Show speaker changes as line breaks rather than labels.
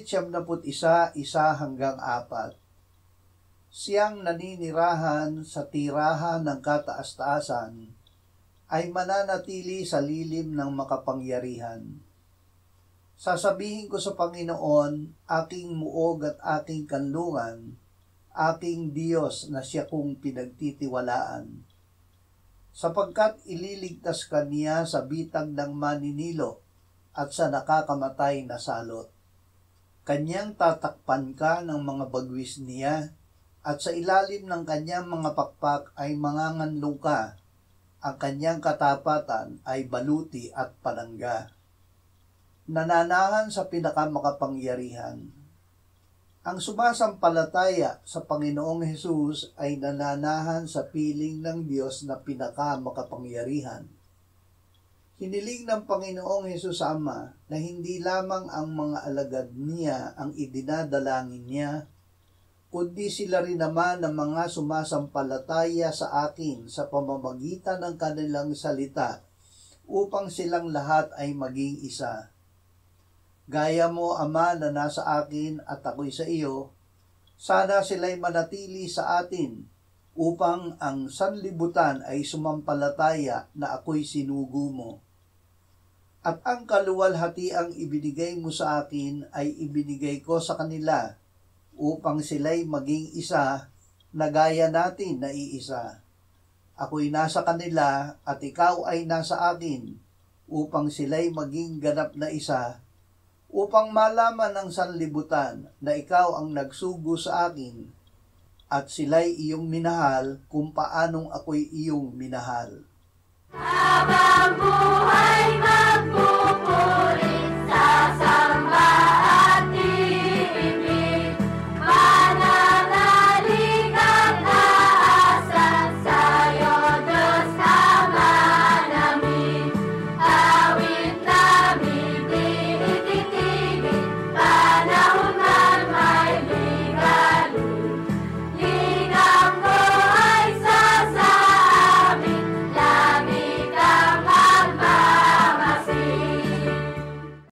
Ngunit 71, 1-4. Siyang naninirahan sa tirahan ng kataas-taasan ay mananatili sa lilim ng makapangyarihan. Sasabihin ko sa Panginoon, aking muog at aking kanlungan, aking Diyos na siya kong pinagtitiwalaan. Sapagkat ililigtas ka niya sa bitag ng maninilo at sa nakakamatay na salot. Kanyang tatakpan ka ng mga bagwis niya, at sa ilalim ng kanyang mga pakpak ay manganganlong ka. Ang kanyang katapatan ay baluti at palangga. Nananahan sa pinakamakapangyarihan. Ang sumasampalataya sa Panginoong Hesus ay nananahan sa piling ng Diyos na pinakamakapangyarihan. Hiniling ng Panginoong Hesus Ama na hindi lamang ang mga alagad niya ang idinadalangin niya, kundi sila rin naman ng mga sumasampalataya sa akin sa pamamagitan ng kanilang salita upang silang lahat ay maging isa. Gaya mo, Ama, na nasa akin at ako'y sa iyo, sana sila'y manatili sa atin upang ang sanlibutan ay sumampalataya na ako'y sinugo mo. At ang kaluwalhatiang ibinigay mo sa akin ay ibinigay ko sa kanila upang sila'y maging isa na gaya natin na iisa. Ako'y nasa kanila at ikaw ay nasa akin upang sila'y maging ganap na isa, upang malaman ng sanlibutan na ikaw ang nagsugo sa akin at sila'y iyong minahal kung paanong ako'y iyong minahal.
Habang buhay magpupuri